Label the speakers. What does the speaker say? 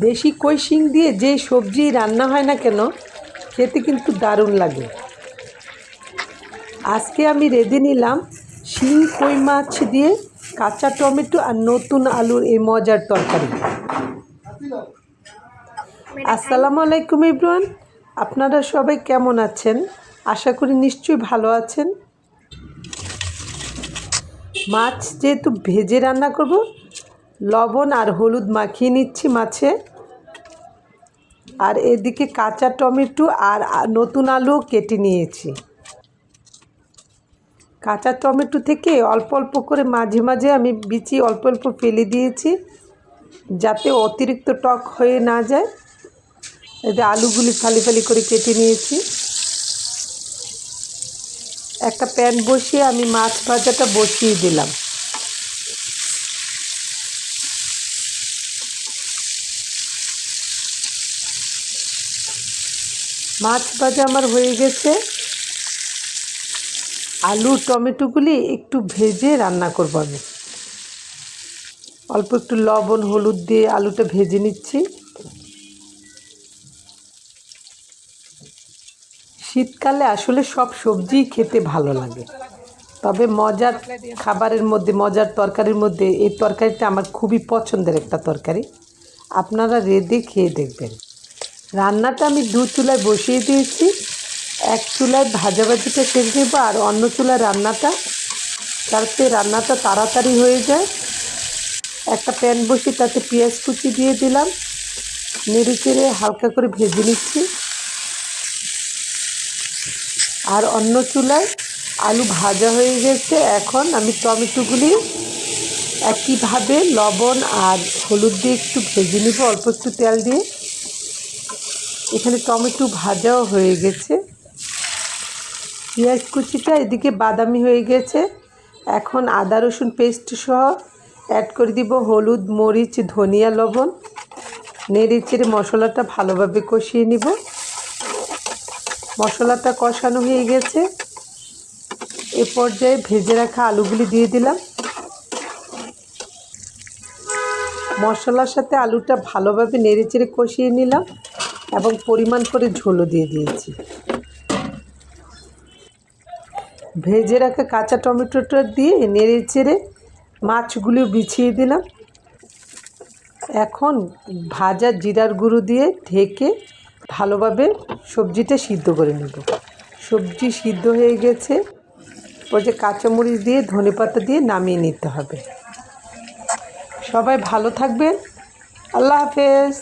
Speaker 1: দেশি কই শিং দিয়ে যে সবজি রান্না হয় না কেন খেতে কিন্তু দারুণ লাগে। আজকে আমি রেঁধে নিলাম শিং কই মাছ দিয়ে কাঁচা টমেটো আর নতুন আলুর এই মজার তরকারি। আসসালামু আলাইকুম এভরিওয়ান, আপনারা সবাই কেমন আছেন? আশা করি নিশ্চয়ই ভালো আছেন। মাছ যেহেতু ভেজে রান্না করব, লবণ আর হলুদ মাখিয়ে নিচ্ছি মাছে। আর এদিকে কাঁচা টমেটো আর নতুন আলু কেটে নিয়েছি। কাঁচা টমেটো থেকে অল্প অল্প করে মাঝে মাঝে আমি বিচি অল্প অল্প ফেলে দিয়েছি, যাতে অতিরিক্ত টক হয়ে না যায়। এতে আলুগুলি ফালি ফালি করে কেটে নিয়েছি। একটা প্যান বসিয়ে আমি মাছ ভাজাটা বসিয়ে দিলাম। মাছ ভাজা আমার হয়ে গেছে। আলু টমেটোগুলি একটু ভেজে রান্না করব আমি। অল্প একটু লবণ হলুদ দিয়ে আলুটা ভেজে নিচ্ছি। শীতকালে আসলে সব সবজিই খেতে ভালো লাগে, তবে মজার খাবারের মধ্যে, মজার তরকারির মধ্যে এই তরকারিটা আমার খুবই পছন্দের একটা তরকারি। আপনারা রেঁধে খেয়ে দেখবেন। রান্নাটা আমি দু চুলায় বসিয়ে দিয়েছি। এক চুলায় ভাজাভাজিটা সেরে নেব, আর অন্য চুলায় রান্নাটা, তাতে রান্নাটা তাড়াতাড়ি হয়ে যায়। একটা প্যান বসিয়ে তাতে পেঁয়াজ কুচি দিয়ে দিলাম, নেড়ে চেড়ে হালকা করে ভেজে নিচ্ছি। আর অন্য চুলায় আলু ভাজা হয়ে গেছে। এখন আমি টমেটোগুলি একইভাবে লবণ আর হলুদ দিয়ে একটু ভেজে নিব, অল্প একটু তেল দিয়ে। এখানে টমেটো ভাজাও হয়ে গেছে। পেঁয়াজ কুচিটা এদিকে বাদামি হয়ে গেছে। এখন আদা রসুন পেস্ট সহ অ্যাড করে দিব হলুদ, মরিচ, ধনিয়া, লবণ। নেড়ে চেড়ে মশলাটা ভালোভাবে কষিয়ে নিব। মশলাটা কষানো হয়ে গেছে। এ পর্যায়ে ভেজে রাখা আলুগুলি দিয়ে দিলাম। মশলার সাথে আলুটা ভালোভাবে নেড়ে চেড়ে কষিয়ে নিলাম এবং পরিমাণ করে ঝোলও দিয়ে দিয়েছি। ভেজে রাখা কাঁচা টমেটোটা দিয়ে নেড়ে চেড়ে মাছগুলিও বিছিয়ে দিলাম। এখন ভাজা জিরার গুঁড়ো দিয়ে ঢেকে ভালোভাবে সবজিটা সিদ্ধ করে নেব। সবজি সিদ্ধ হয়ে গেছে। ওই যে কাঁচামরিচ দিয়ে ধনেপাতা দিয়ে নামিয়ে নিতে হবে। সবাই ভালো থাকবেন। আল্লাহ হাফেজ।